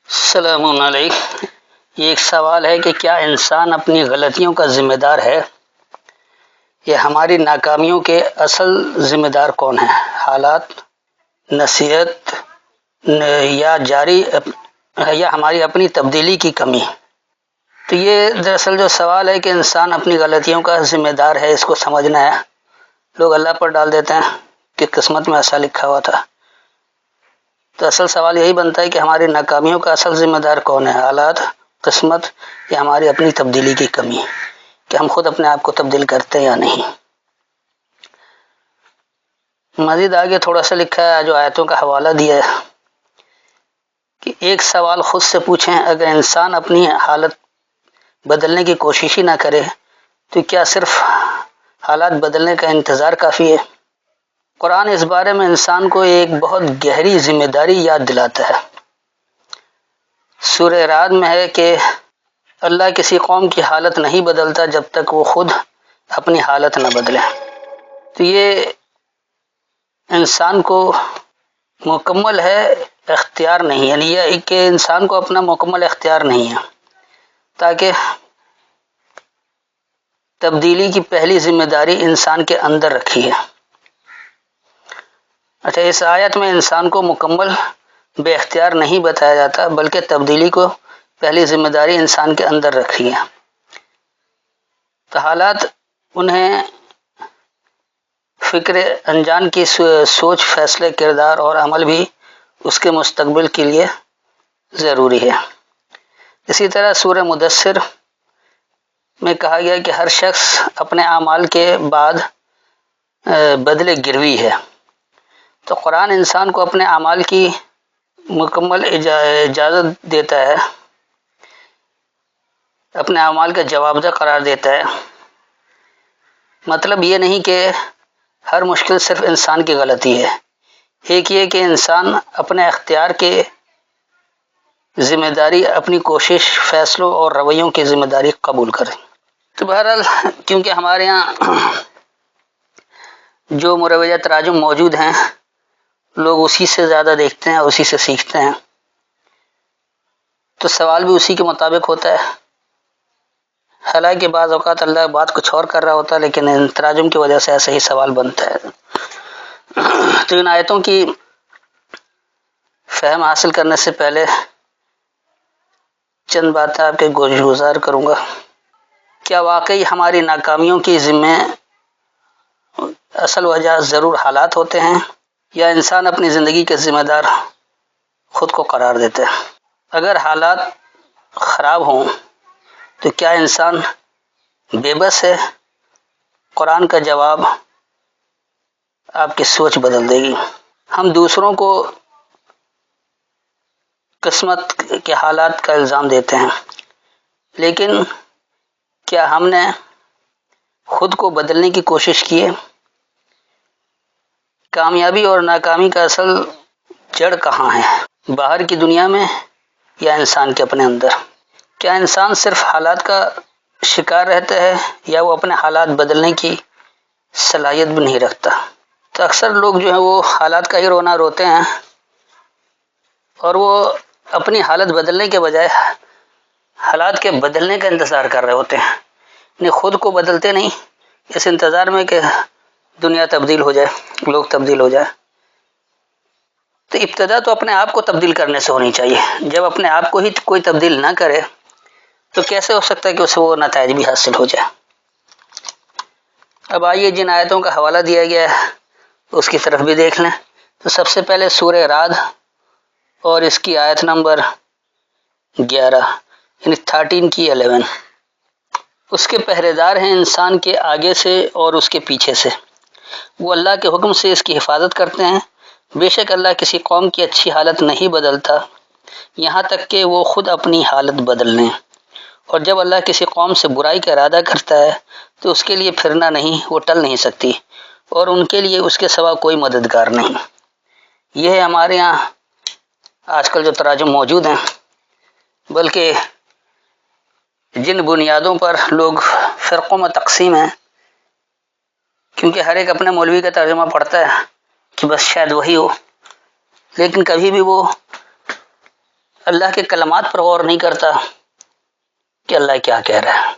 السلام علیکم۔ یہ ایک سوال ہے کہ کیا انسان اپنی غلطیوں کا ذمہ دار ہے یا ہماری ناکامیوں کے اصل ذمہ دار کون ہیں؟ حالات، نصیحت یا ہماری اپنی تبدیلی کی کمی؟ تو یہ دراصل جو سوال ہے کہ انسان اپنی غلطیوں کا ذمہ دار ہے، اس کو سمجھنا ہے۔ لوگ اللہ پر ڈال دیتے ہیں کہ قسمت میں ایسا لکھا ہوا تھا۔ تو اصل سوال یہی بنتا ہے کہ ہماری ناکامیوں کا اصل ذمہ دار کون ہے؟ حالات، قسمت یا ہماری اپنی تبدیلی کی کمی، کہ ہم خود اپنے آپ کو تبدیل کرتے ہیں یا نہیں۔ مزید آگے تھوڑا سا لکھا ہے، جو آیتوں کا حوالہ دیا ہے کہ ایک سوال خود سے پوچھیں، اگر انسان اپنی حالت بدلنے کی کوشش ہی نہ کرے تو کیا صرف حالات بدلنے کا انتظار کافی ہے؟ قرآن اس بارے میں انسان کو ایک بہت گہری ذمہ داری یاد دلاتا ہے۔ سورہ رعد میں ہے کہ اللہ کسی قوم کی حالت نہیں بدلتا جب تک وہ خود اپنی حالت نہ بدلے۔ تو یہ انسان کو مکمل ہے اختیار نہیں، یعنی یہ کہ انسان کو اپنا مکمل اختیار نہیں ہے، تاکہ تبدیلی کی پہلی ذمہ داری انسان کے اندر رکھی ہے۔ اچھا، اس آیت میں انسان کو مکمل بے اختیار نہیں بتایا جاتا، بلکہ تبدیلی کو پہلی ذمہ داری انسان کے اندر رکھی ہے۔ تو حالات انہیں فکر انجان کی سوچ، فیصلے، کردار اور عمل بھی اس کے مستقبل کے لیے ضروری ہے۔ اسی طرح سورہ مدثر میں کہا گیا کہ ہر شخص اپنے اعمال کے بعد بدلے گروی ہے۔ تو قرآن انسان کو اپنے اعمال کی مکمل اجازت دیتا ہے، اپنے اعمال کا جواب دہ قرار دیتا ہے۔ مطلب یہ نہیں کہ ہر مشکل صرف انسان کی غلطی ہے، ایک یہ کہ انسان اپنے اختیار کے ذمہ داری، اپنی کوشش، فیصلوں اور رویوں کی ذمہ داری قبول کرے۔ تو بہرحال کیونکہ ہمارے ہاں جو مروجہ تراجم موجود ہیں، لوگ اسی سے زیادہ دیکھتے ہیں، اسی سے سیکھتے ہیں، تو سوال بھی اسی کے مطابق ہوتا ہے۔ حالانکہ بعض اوقات اللہ بات کچھ اور کر رہا ہوتا ہے، لیکن ان تراجم کی وجہ سے ایسا ہی سوال بنتا ہے۔ تو ان آیتوں کی فہم حاصل کرنے سے پہلے چند باتیں آپ کے گوش گزار کروں گا۔ کیا واقعی ہماری ناکامیوں کی ذمہ اصل وجہ ضرور حالات ہوتے ہیں، یا انسان اپنی زندگی کے ذمہ دار خود کو قرار دیتے ہیں؟ اگر حالات خراب ہوں تو کیا انسان بے بس ہے؟ قرآن کا جواب آپ کی سوچ بدل دے گی۔ ہم دوسروں کو قسمت کے حالات کا الزام دیتے ہیں، لیکن کیا ہم نے خود کو بدلنے کی کوشش کی ہے؟ کامیابی اور ناکامی کا اصل جڑ کہاں ہے؟ باہر کی دنیا میں یا انسان کے اپنے اندر؟ کیا انسان صرف حالات کا شکار رہتا ہے یا وہ اپنے حالات بدلنے کی صلاحیت بھی نہیں رکھتا؟ تو اکثر لوگ جو ہیں وہ حالات کا ہی رونا روتے ہیں، اور وہ اپنی حالت بدلنے کے بجائے حالات کے بدلنے کا انتظار کر رہے ہوتے ہیں، یعنی خود کو بدلتے نہیں، اس انتظار میں کہ دنیا تبدیل ہو جائے، لوگ تبدیل ہو جائے۔ تو ابتدا تو اپنے آپ کو تبدیل کرنے سے ہونی چاہیے۔ جب اپنے آپ کو ہی کوئی تبدیل نہ کرے تو کیسے ہو سکتا ہے کہ اسے وہ نتائج بھی حاصل ہو جائے؟ اب آئیے جن آیتوں کا حوالہ دیا گیا ہے اس کی طرف بھی دیکھ لیں۔ تو سب سے پہلے سورہ رعد اور اس کی آیت نمبر 11، یعنی 13 کی 11۔ اس کے پہرے دار ہیں انسان کے آگے سے اور اس کے پیچھے سے، وہ اللہ کے حکم سے اس کی حفاظت کرتے ہیں۔ بے شک اللہ کسی قوم کی اچھی حالت نہیں بدلتا یہاں تک کہ وہ خود اپنی حالت بدل لیں، اور جب اللہ کسی قوم سے برائی کا ارادہ کرتا ہے تو اس کے لیے پھرنا نہیں، وہ ٹل نہیں سکتی، اور ان کے لیے اس کے سوا کوئی مددگار نہیں۔ یہ ہے ہمارے یہاں آج کل جو تراجم موجود ہیں، بلکہ جن بنیادوں پر لوگ فرقوں میں تقسیم ہیں، کیونکہ ہر ایک اپنے مولوی کا ترجمہ پڑھتا ہے کہ بس شاید وہی ہو، لیکن کبھی بھی وہ اللہ کے کلمات پر غور نہیں کرتا کہ اللہ کیا کہہ رہا ہے۔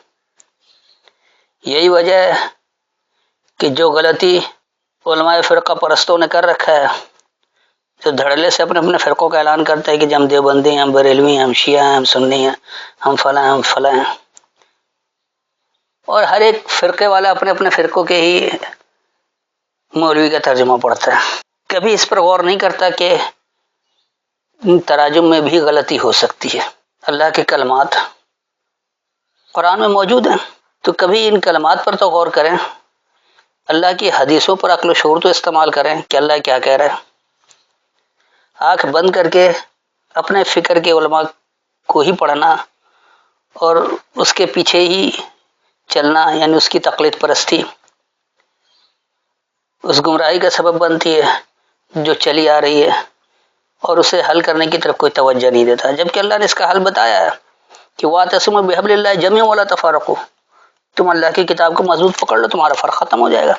یہی وجہ ہے کہ جو غلطی علماء فرقہ پرستوں نے کر رکھا ہے، جو دھڑلے سے اپنے اپنے فرقوں کا اعلان کرتا ہے کہ ہم دیوبندی ہیں، ہم بریلوی ہیں، ہم شیعہ ہیں، ہم سنی ہیں، ہم فلاں ہیں، ہم فلاں ہیں، اور ہر ایک فرقے والا اپنے اپنے فرقوں کے ہی مولوی کا ترجمہ پڑھتا ہے، کبھی اس پر غور نہیں کرتا کہ ان تراجم میں بھی غلطی ہو سکتی ہے۔ اللہ کے کلمات قرآن میں موجود ہیں، تو کبھی ان کلمات پر تو غور کریں، اللہ کی حدیثوں پر عقل و شعور تو استعمال کریں کہ اللہ کیا کہہ رہا ہے۔ آنکھ بند کر کے اپنے فکر کے علماء کو ہی پڑھنا اور اس کے پیچھے ہی چلنا، یعنی اس کی تقلید پرستی اس گمراہی کا سبب بنتی ہے جو چلی آ رہی ہے، اور اسے حل کرنے کی طرف کوئی توجہ نہیں دیتا، جبکہ اللہ نے اس کا حل بتایا ہے کہ وَاعْتَصِمُوا بِحَبْلِ اللَّهِ جَمِيعًا وَلَا تَفَرَّقُوا، تم اللہ کی کتاب کو مضبوط پکڑ لو، تمہارا فرق ختم ہو جائے گا۔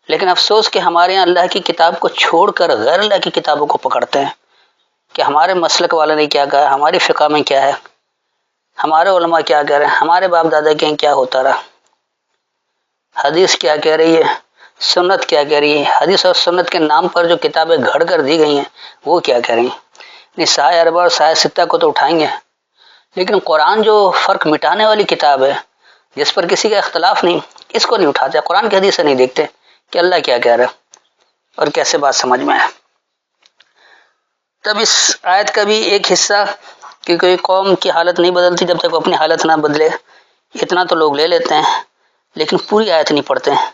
لیکن افسوس کہ ہمارے یہاں اللہ کی کتاب کو چھوڑ کر غیر اللہ کی کتابوں کو پکڑتے ہیں کہ ہمارے مسلک والا نے کیا کہا، ہماری فقہ میں کیا ہے، ہمارے علماء کیا کہہ رہے ہیں، ہمارے باپ دادا کے یہاں کیا ہوتا رہا، حدیث کیا کہہ رہی ہے، سنت کیا کہہ رہی ہے، حدیث اور سنت کے نام پر جو کتابیں گھڑ کر دی گئی ہیں وہ کیا کہہ رہی ہیں۔ سایہ اربع اور سایہ ستہ کو تو اٹھائیں گے، لیکن قرآن جو فرق مٹانے والی کتاب ہے جس پر کسی کا اختلاف نہیں، اس کو نہیں اٹھاتے، قرآن کی حدیث سے نہیں دیکھتے کہ اللہ کیا کہہ رہا ہے اور کیسے بات سمجھ میں ہے۔ تب اس آیت کا بھی ایک حصہ کہ کوئی قوم کی حالت نہیں بدلتی جب تک وہ اپنی حالت نہ بدلے، اتنا تو لوگ لے لیتے ہیں، لیکن پوری آیت نہیں پڑھتے ہیں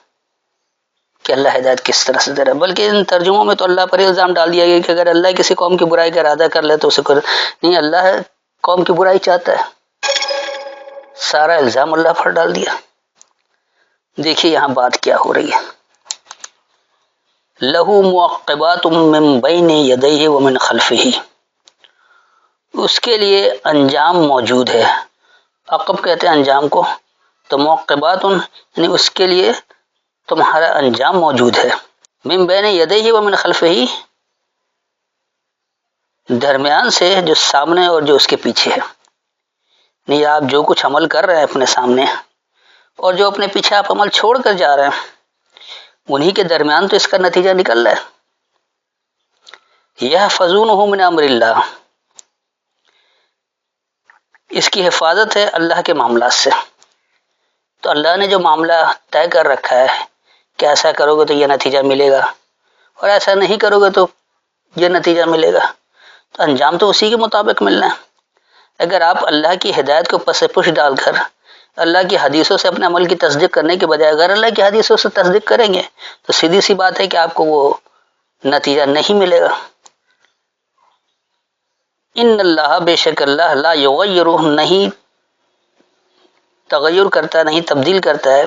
کہ اللہ ہدایت کس طرح سے دے رہا ہے۔ بلکہ ان ترجموں میں تو اللہ پر الزام ڈال دیا گیا کہ اگر اللہ کسی قوم کی برائی کا ارادہ کر لے تو اسے نہیں، اللہ قوم کی برائی چاہتا ہے، سارا الزام اللہ پر ڈال دیا۔ دیکھیے یہاں بات کیا ہو رہی ہے، لہو معقبات من بین یدیہ ومن خلفہ، اس کے لیے انجام موجود ہے، عقب کہتے ہیں انجام کو، تو معقبات یعنی اس کے لیے تمہارا انجام موجود ہے، من بین یدیہ ومن خلفہ، درمیان سے جو سامنے اور جو اس کے پیچھے ہے، نہیں آپ جو کچھ عمل کر رہے ہیں اپنے سامنے اور جو اپنے پیچھے آپ عمل چھوڑ کر جا رہے ہیں، انہی کے درمیان تو اس کا نتیجہ نکل رہا ہے۔ یحفظونہ من امر اللہ، اس کی حفاظت ہے اللہ کے معاملات سے، تو اللہ نے جو معاملہ طے کر رکھا ہے کہ ایسا کرو گے تو یہ نتیجہ ملے گا اور ایسا نہیں کرو گے تو یہ نتیجہ ملے گا، تو انجام تو اسی کے مطابق ملنا ہے۔ اگر آپ اللہ کی ہدایت کو پس پش ڈال کر اللہ کی حدیثوں سے اپنے عمل کی تصدیق کرنے کے بجائے اگر اللہ کی حدیثوں سے تصدیق کریں گے تو سیدھی سی بات ہے کہ آپ کو وہ نتیجہ نہیں ملے گا۔ ان اللہ، بے شک اللہ، لا یغیر، نہیں تغیر کرتا، نہیں تبدیل کرتا ہے،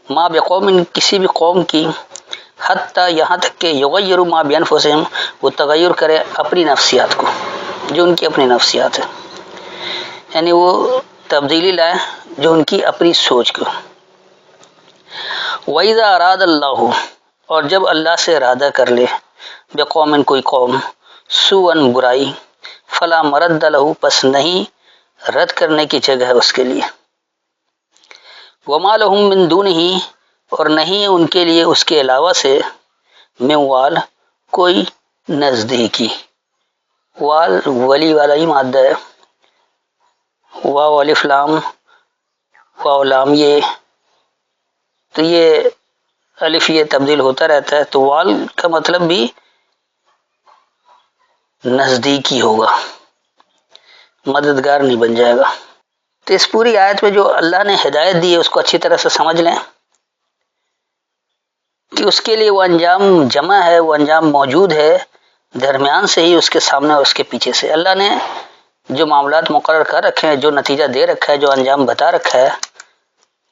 ما بقوم، کسی بھی قوم کی، حتی یہاں تک کہ یغیر ما بانفسہم، وہ تغیر کرے اپنی نفسیات کو، جو ان کی اپنی نفسیات ہے، یعنی وہ تبدیلی لائے جو ان کی اپنی سوچ کو۔ وَإِذَا أَرَادَ اللَّهُ، اور جب اللہ سے ارادہ کر لے، بقوم، کوئی قوم، سوءً، برائی، فلا مرد لہ، پس نہیں رد کرنے کی جگہ ہے اس کے لیے، وما لہم من دونہ، اور نہیں ان کے لیے اس کے علاوہ سے، من وال، کوئی نزدیکی، وال ولی والا ہی مادہ ہے، واو الف لام، واو لام یہ، تو یہ الف یہ تبدیل ہوتا رہتا ہے، تو وال کا مطلب بھی نزدیکی ہوگا، مددگار نہیں بن جائے گا۔ تو اس پوری آیت میں جو اللہ نے ہدایت دی ہے اس کو اچھی طرح سے سمجھ لیں کہ اس کے لیے وہ انجام جمع ہے، وہ انجام موجود ہے، درمیان سے ہی اس کے سامنے اور اس کے پیچھے سے اللہ نے جو معاملات مقرر کر رکھے ہیں، جو نتیجہ دے رکھا ہے، جو انجام بتا رکھا ہے،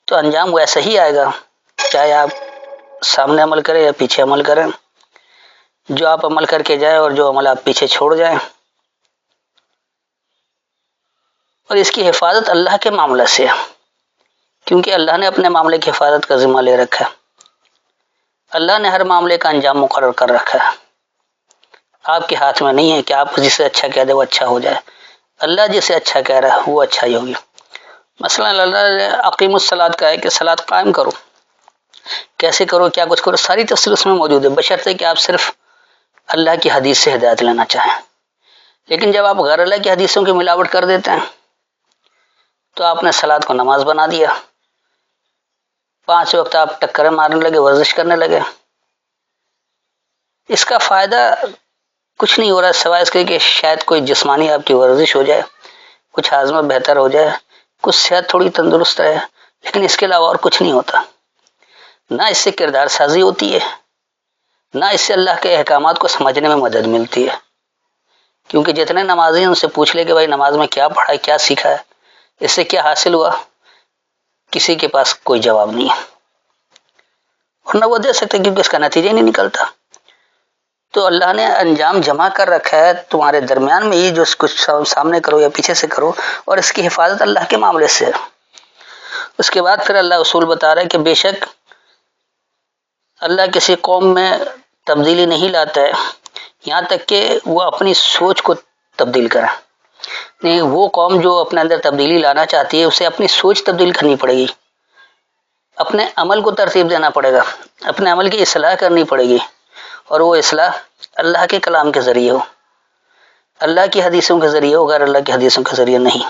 تو انجام ویسا ہی آئے گا، چاہے آپ سامنے عمل کریں یا پیچھے عمل کریں، جو آپ عمل کر کے جائیں اور جو عمل آپ پیچھے چھوڑ جائیں۔ اور اس کی حفاظت اللہ کے معاملے سے ہے، کیونکہ اللہ نے اپنے معاملے کی حفاظت کا ذمہ لے رکھا ہے، اللہ نے ہر معاملے کا انجام مقرر کر رکھا ہے، آپ کے ہاتھ میں نہیں ہے کہ آپ جسے اچھا کہہ دیں وہ اچھا ہو جائے، اللہ جسے اچھا کہہ رہا ہے وہ اچھا ہی ہوگی۔ مثلا اللہ نے اقیم الصلاۃ کا ہے کہ صلاۃ قائم کرو، کیسے کرو، کیا کچھ کرو، ساری تفصیل اس میں موجود ہے، بشرطے کہ آپ صرف اللہ کی حدیث سے ہدایت لینا چاہیں۔ لیکن جب آپ غیر اللہ کی حدیثوں کی ملاوٹ کر دیتے ہیں تو آپ نے صلاۃ کو نماز بنا دیا، 5 وقت آپ ٹکریں مارنے لگے، ورزش کرنے لگے، اس کا فائدہ کچھ نہیں ہو رہا سوائے اس کے کہ شاید کوئی جسمانی آپ کی ورزش ہو جائے، کچھ ہاضمہ بہتر ہو جائے، کچھ صحت تھوڑی تندرست رہے، لیکن اس کے علاوہ اور کچھ نہیں ہوتا۔ نہ اس سے کردار سازی ہوتی ہے، نہ اس سے اللہ کے احکامات کو سمجھنے میں مدد ملتی ہے، کیونکہ جتنے نمازی ہیں ان سے پوچھ لے کہ بھائی نماز میں کیا پڑھا ہے، کیا سیکھا ہے، اس سے کیا حاصل ہوا، کسی کے پاس کوئی جواب نہیں ہے، اور نہ وہ دے سکتے کیونکہ اس کا نتیجہ ہی نہیں نکلتا۔ تو اللہ نے انجام جمع کر رکھا ہے تمہارے درمیان میں ہی، جو کچھ سامنے کرو یا پیچھے سے کرو، اور اس کی حفاظت اللہ کے معاملے سے ہے۔ اس کے بعد پھر اللہ اصول بتا رہا ہے کہ بے شک اللہ کسی قوم میں تبدیلی نہیں لاتا ہے یہاں تک کہ وہ اپنی سوچ کو تبدیل کرے۔ نہیں، وہ قوم جو اپنے اندر تبدیلی لانا چاہتی ہے اسے اپنی سوچ تبدیل کرنی پڑے گی، اپنے عمل کو ترتیب دینا پڑے گا، اپنے عمل کی اصلاح کرنی پڑے گی، اور وہ اصلاح اللہ کے کلام کے ذریعے ہو، اللہ کی حدیثوں کے ذریعے ہو، غیر اللہ کی حدیثوں کے ذریعے نہیں۔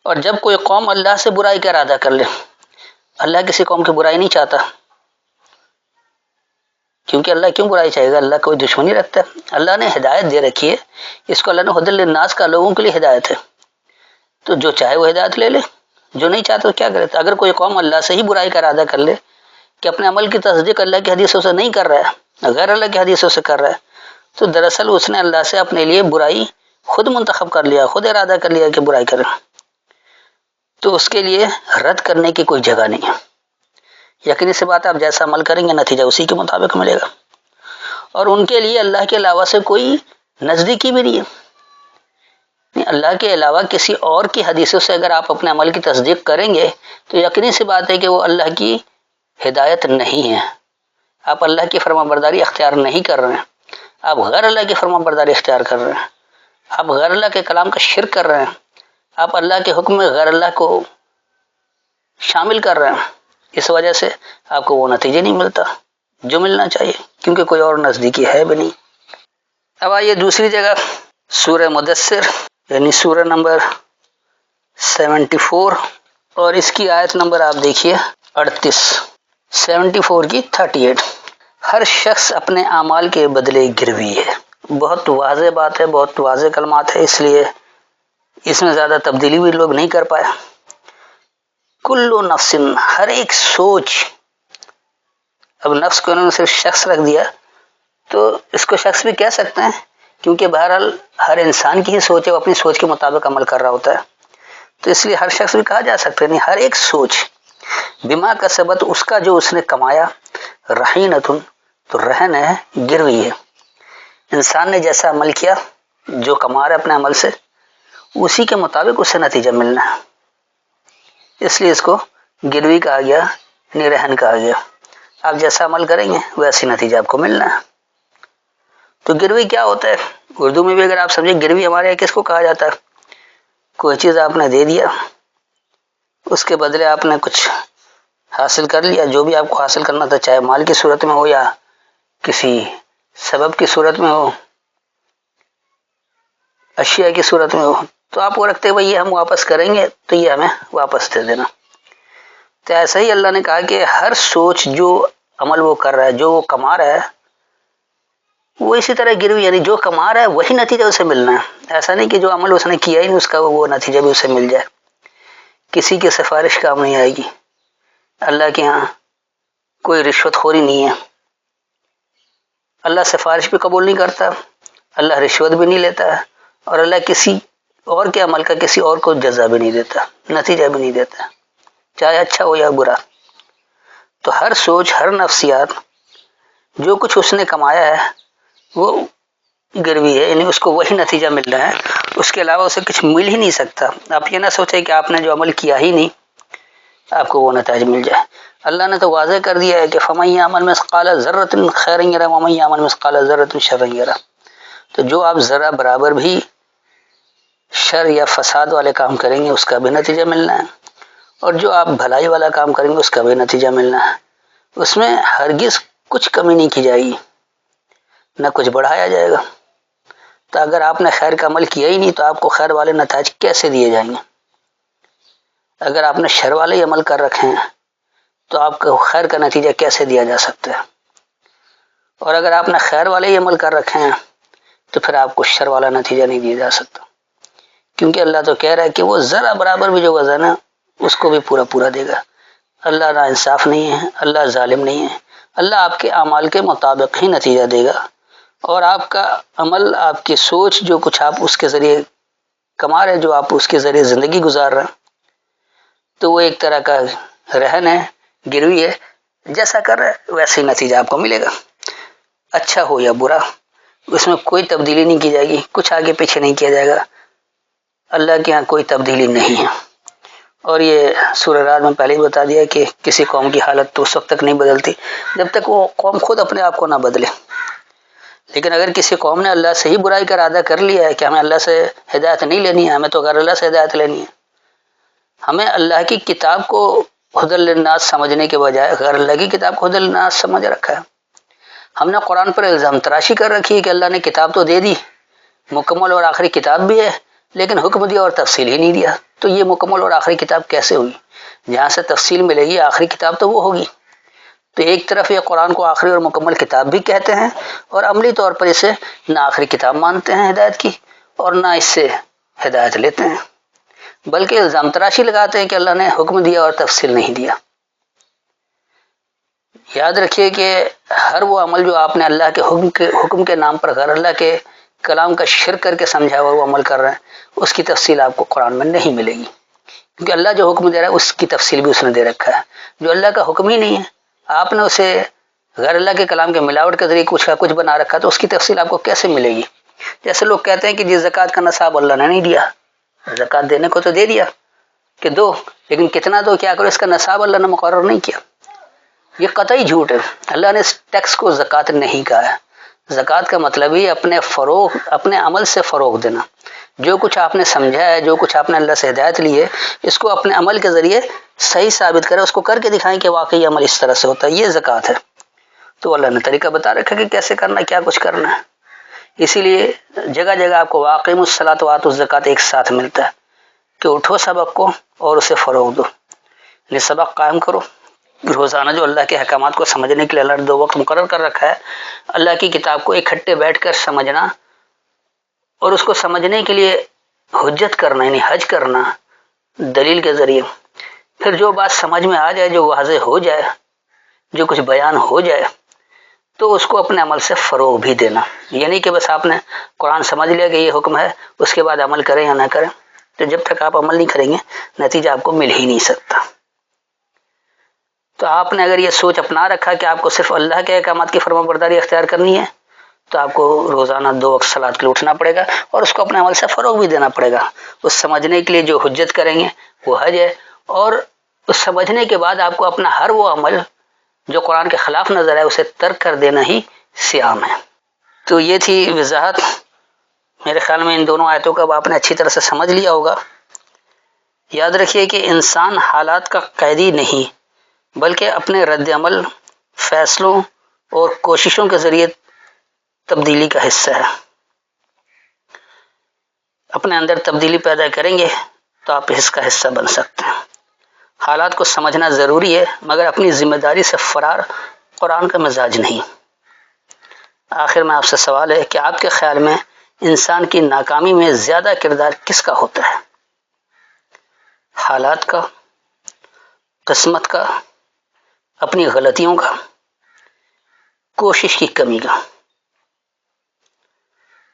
اور جب کوئی قوم اللہ سے برائی کا ارادہ کر لے، اللہ کسی قوم کی برائی نہیں چاہتا، کیونکہ اللہ کیوں برائی چاہے گا، اللہ کوئی دشمنی رکھتا ہے، اللہ نے ہدایت دے رکھی ہے، اس کو اللہ نے ہدی للناس کا، لوگوں کے لیے ہدایت ہے، تو جو چاہے وہ ہدایت لے لے، جو نہیں چاہتا تو کیا کرے۔ اگر کوئی قوم اللہ سے ہی برائی کا ارادہ کر لے کہ اپنے عمل کی تصدیق اللہ کی حدیثوں سے نہیں کر رہا ہے، غیر اللہ کی حدیثوں سے کر رہا ہے، تو دراصل اس نے اللہ سے اپنے لیے برائی خود منتخب کر لیا، خود ارادہ کر لیا کہ برائی کرے، تو اس کے لیے رد کرنے کی کوئی جگہ نہیں ہے۔ یقینی سی بات ہے، آپ جیسا عمل کریں گے نتیجہ اسی کے مطابق ملے گا، اور ان کے لیے اللہ کے علاوہ سے کوئی نزدیکی بھی نہیں ہے۔ اللہ کے علاوہ کسی اور کی حدیثوں سے اگر آپ اپنے عمل کی تصدیق کریں گے تو یقینی سی بات ہے کہ وہ اللہ کی ہدایت نہیں ہے، آپ اللہ کی فرما برداری اختیار نہیں کر رہے ہیں، آپ غیر اللہ کی فرما برداری اختیار کر رہے ہیں، آپ غیر اللہ کے کلام کا شرک کر رہے ہیں، آپ اللہ کے حکم میں غیر اللہ کو شامل کر رہے ہیں، اس وجہ سے آپ کو وہ نتیجہ نہیں ملتا جو ملنا چاہیے، کیونکہ کوئی اور نزدیکی ہے بھی نہیں۔ اب آئیے دوسری جگہ، سورہ مدثر یعنی سورہ نمبر 74، اور اس کی آیت نمبر آپ دیکھیے 38، 74 کی 38۔ ہر شخص اپنے اعمال کے بدلے گروی ہے۔ بہت واضح بات ہے، بہت واضح کلمات ہے، اس لیے اس میں زیادہ تبدیلی بھی لوگ نہیں کر پائے۔ کل نفس، ہر ایک سوچ، اب نفس کو انہوں نے صرف شخص رکھ دیا تو اس کو شخص بھی کہہ سکتے ہیں، کیونکہ بہرحال ہر انسان کی ہی سوچ ہے، وہ اپنی سوچ کے مطابق عمل کر رہا ہوتا ہے، تو اس لیے ہر شخص بھی کہا جا سکتا ہے، نہیں، ہر ایک سوچ بما کسبت، اس کا جو اس نے کمایا، رہینتن، تو رہن ہے، گروی ہے۔ انسان نے جیسا عمل کیا، جو کما رہا ہے اپنے عمل سے، اسی کے مطابق اسے نتیجہ ملنا ہے، اس لیے اس کو گروی کہا گیا، یعنی رہن کہا گیا۔ آپ جیسا عمل کریں گے ویسی نتیجہ آپ کو ملنا ہے۔ تو گروی کیا ہوتا ہے؟ اردو میں بھی اگر آپ سمجھیں، گروی ہمارے یہاں کس کو کہا جاتا ہے؟ کوئی چیز آپ نے دے دیا، اس کے بدلے آپ نے کچھ حاصل کر لیا، جو بھی آپ کو حاصل کرنا تھا، چاہے مال کی صورت میں ہو یا کسی سبب کی صورت میں ہو، اشیاء کی صورت میں ہو، تو آپ وہ رکھتے بھائی یہ ہم واپس کریں گے تو یہ ہمیں واپس دے دینا۔ تو ایسا ہی اللہ نے کہا کہ ہر سوچ، جو عمل وہ کر رہا ہے، جو وہ کما رہا ہے، وہ اسی طرح گروی، یعنی جو کما رہا ہے وہی نتیجہ اسے ملنا ہے۔ ایسا نہیں کہ جو عمل اس نے کیا ہی نہیں اس کا وہ نتیجہ بھی اسے مل جائے، کسی کی سفارش کام نہیں آئے گی، اللہ کے ہاں کوئی رشوت خوری نہیں ہے، اللہ سفارش بھی قبول نہیں کرتا، اللہ رشوت بھی نہیں لیتا ہے، اور اللہ کسی اور کے عمل کا کسی اور کو جزا بھی نہیں دیتا، نتیجہ بھی نہیں دیتا، چاہے اچھا ہو یا برا۔ تو ہر سوچ، ہر نفسیات، جو کچھ اس نے کمایا ہے وہ گروی ہے، یعنی اس کو وہی نتیجہ مل رہا ہے، اس کے علاوہ اسے کچھ مل ہی نہیں سکتا۔ آپ یہ نہ سوچیں کہ آپ نے جو عمل کیا ہی نہیں آپ کو وہ نتائج مل جائے۔ اللہ نے تو واضح کر دیا ہے کہ فَمَن يَعْمَلْ مِثْقَالَ ذَرَّةٍ خَيْرًا يَرَهُ وَمَن يَعْمَل مِثْقَالَ ذَرَّةٍ شَرًّا يَرَهُ۔ تو جو آپ ذرا برابر بھی شر یا فساد والے کام کریں گے اس کا بھی نتیجہ ملنا ہے، اور جو آپ بھلائی والا کام کریں گے اس کا بھی نتیجہ ملنا ہے، اس میں ہرگز کچھ کمی نہیں کی جائے گی، نہ کچھ بڑھایا جائے گا۔ تو اگر آپ نے خیر کا عمل کیا ہی نہیں تو آپ کو خیر والے نتائج کیسے دیے جائیں گے؟ اگر آپ نے شر والے عمل کر رکھے ہیں تو آپ کو خیر کا نتیجہ کیسے دیا جا سکتا ہے؟ اور اگر آپ نے خیر والے ہی عمل کر رکھے ہیں تو پھر آپ کو شر والا نتیجہ نہیں دیا جا سکتا، کیونکہ اللہ تو کہہ رہا ہے کہ وہ ذرا برابر بھی جو وزن ہے اس کو بھی پورا پورا دے گا۔ اللہ نا انصاف نہیں ہے، اللہ ظالم نہیں ہے، اللہ آپ کے اعمال کے مطابق ہی نتیجہ دے گا، اور آپ کا عمل، آپ کی سوچ، جو کچھ آپ اس کے ذریعے کما رہے ہیں، جو آپ اس کے ذریعے زندگی گزار رہے ہیں، تو وہ ایک طرح کا رہن ہے، گروی ہے، جیسا کر رہے ہیں ویسے ہی نتیجہ آپ کو ملے گا، اچھا ہو یا برا، اس میں کوئی تبدیلی نہیں کی جائے گی، کچھ آگے پیچھے نہیں کیا جائے گا، اللہ کے ہاں کوئی تبدیلی نہیں ہے۔ اور یہ سورہ رات میں پہلے ہی بتا دیا کہ کسی قوم کی حالت تو اس وقت تک نہیں بدلتی جب تک وہ قوم خود اپنے آپ کو نہ بدلے، لیکن اگر کسی قوم نے اللہ سے ہی برائی کا ارادہ کر لیا ہے کہ ہمیں اللہ سے ہدایت نہیں لینی ہے، ہمیں تو غیر اللہ سے ہدایت لینی ہے، ہمیں اللہ کی کتاب کو ہدی للناس سمجھنے کے بجائے غیر اللہ کی کتاب کو ہدی للناس سمجھ رکھا ہے۔ ہم نے قرآن پر الزام تراشی کر رکھی ہے کہ اللہ نے کتاب تو دے دی، مکمل اور آخری کتاب بھی ہے، لیکن حکم دیا اور تفصیل ہی نہیں دیا، تو یہ مکمل اور آخری کتاب کیسے ہوئی؟ جہاں سے تفصیل ملے گی آخری کتاب تو وہ ہوگی۔ تو ایک طرف یہ قرآن کو آخری اور مکمل کتاب بھی کہتے ہیں، اور عملی طور پر اسے نہ آخری کتاب مانتے ہیں ہدایت کی، اور نہ اس سے ہدایت لیتے ہیں، بلکہ الزام تراشی لگاتے ہیں کہ اللہ نے حکم دیا اور تفصیل نہیں دیا۔ یاد رکھیے کہ ہر وہ عمل جو آپ نے اللہ کے حکم کے نام پر غیر اللہ کے کلام کا شرک کر کے سمجھا ہوا وہ عمل کر رہے ہیں، اس کی تفصیل آپ کو قرآن میں نہیں ملے گی، کیونکہ اللہ جو حکم دے رہا ہے اس کی تفصیل بھی اس نے دے رکھا ہے۔ جو اللہ کا حکم ہی نہیں ہے، آپ نے اسے غیر اللہ کے کلام کے ملاوٹ کے ذریعے کچھ کا کچھ بنا رکھا، تو اس کی تفصیل آپ کو کیسے ملے گی؟ جیسے لوگ کہتے ہیں کہ جس زکوٰۃ کا نصاب اللہ نے نہیں دیا، زکوٰۃ دینے کو تو دے دیا کہ دو، لیکن کتنا دو، کیا کرو، اس کا نصاب اللہ نے مقرر نہیں کیا، یہ قطعی جھوٹ ہے۔ اللہ نے اس ٹیکس کو زکوٰۃ نہیں کہا ہے، زکوٰۃ کا مطلب ہی اپنے عمل سے فروغ دینا، جو کچھ آپ نے سمجھا ہے، جو کچھ آپ نے اللہ سے ہدایت لی ہے، اس کو اپنے عمل کے ذریعے صحیح ثابت کریں، اس کو کر کے دکھائیں کہ واقعی عمل اس طرح سے ہوتا ہے، یہ زکوٰۃ ہے۔ تو اللہ نے طریقہ بتا رکھا کہ کیسے کرنا ہے، کیا کچھ کرنا ہے، اسی لیے جگہ جگہ آپ کو واقعی الصلاۃ وآتوا الزکوٰۃ ایک ساتھ ملتا ہے کہ اٹھو سبق کو اور اسے فروغ دو، یہ سبق قائم کرو روزانہ، جو اللہ کے احکامات کو سمجھنے کے لیے اللہ نے 2 وقت مقرر کر رکھا ہے، اللہ کی کتاب کو اکٹھے بیٹھ کر سمجھنا، اور اس کو سمجھنے کے لیے حجت کرنا، یعنی حج کرنا دلیل کے ذریعے، پھر جو بات سمجھ میں آ جائے، جو واضح ہو جائے، جو کچھ بیان ہو جائے، تو اس کو اپنے عمل سے فروغ بھی دینا، یعنی کہ بس آپ نے قرآن سمجھ لیا کہ یہ حکم ہے، اس کے بعد عمل کریں یا نہ کریں، تو جب تک آپ عمل نہیں کریں گے نتیجہ آپ کو مل ہی نہیں سکتا۔ تو آپ نے اگر یہ سوچ اپنا رکھا کہ آپ کو صرف اللہ کے احکامات کی فرما برداری اختیار کرنی ہے، تو آپ کو روزانہ 2 وقت صلوات کے لیے اٹھنا پڑے گا، اور اس کو اپنے عمل سے فروغ بھی دینا پڑے گا۔ اس سمجھنے کے لیے جو حجت کریں گے وہ حج ہے، اور اس سمجھنے کے بعد آپ کو اپنا ہر وہ عمل جو قرآن کے خلاف نظر ہے اسے ترک کر دینا ہی صیام ہے۔ تو یہ تھی وضاحت، میرے خیال میں ان دونوں آیتوں کا آپ نے اچھی طرح سے سمجھ لیا ہوگا۔ یاد رکھیے کہ انسان حالات کا قیدی نہیں، بلکہ اپنے رد عمل، فیصلوں اور کوششوں کے ذریعے تبدیلی کا حصہ ہے۔ اپنے اندر تبدیلی پیدا کریں گے تو آپ اس کا حصہ بن سکتے ہیں۔ حالات کو سمجھنا ضروری ہے، مگر اپنی ذمہ داری سے فرار قرآن کا مزاج نہیں۔ آخر میں آپ سے سوال ہے کہ آپ کے خیال میں انسان کی ناکامی میں زیادہ کردار کس کا ہوتا ہے؟ حالات کا، قسمت کا، اپنی غلطیوں کا، کوشش کی کمی کا؟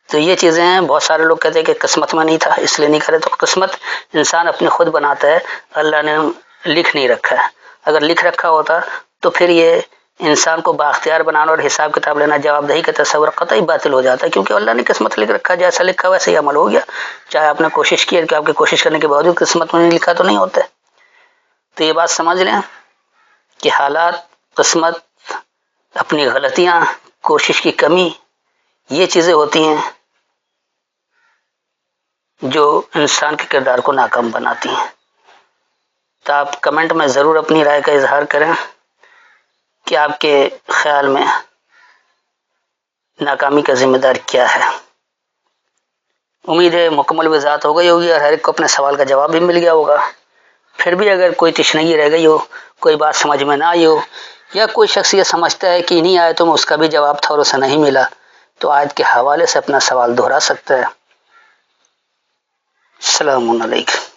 تو یہ چیزیں ہیں، بہت سارے لوگ کہتے ہیں کہ قسمت میں نہیں تھا اس لیے نہیں کرے، تو قسمت انسان اپنے خود بناتا ہے، اللہ نے لکھ نہیں رکھا ہے۔ اگر لکھ رکھا ہوتا تو پھر یہ انسان کو بااختیار بنانا اور حساب کتاب لینا، جواب دہی کا تصور قطعی باطل ہو جاتا ہے، کیونکہ اللہ نے قسمت لکھ رکھا، جیسا لکھا ویسے ہی عمل ہو گیا، چاہے آپ نے کوشش کی ہے کہ آپ کی کوشش کرنے کے باوجود قسمت میں نہیں لکھا تو نہیں ہوتا ہے۔ تو یہ بات سمجھ لیں کہ حالات، قسمت، اپنی غلطیاں، کوشش کی کمی، یہ چیزیں ہوتی ہیں جو انسان کے کردار کو ناکام بناتی ہیں۔ تو آپ کمنٹ میں ضرور اپنی رائے کا اظہار کریں کہ آپ کے خیال میں ناکامی کا ذمہ دار کیا ہے۔ امید ہے مکمل وضاحت ہو گئی ہوگی اور ہر ایک کو اپنے سوال کا جواب بھی مل گیا ہوگا۔ پھر بھی اگر کوئی تشنگی رہ گئی ہو، کوئی بات سمجھ میں نہ آئی ہو، یا کوئی شخص یہ سمجھتا ہے کہ انہی آیتوں میں اس کا بھی جواب تھا اور اسے نہیں ملا، تو آیت کے حوالے سے اپنا سوال دہرا سکتا ہے۔ السلام علیکم۔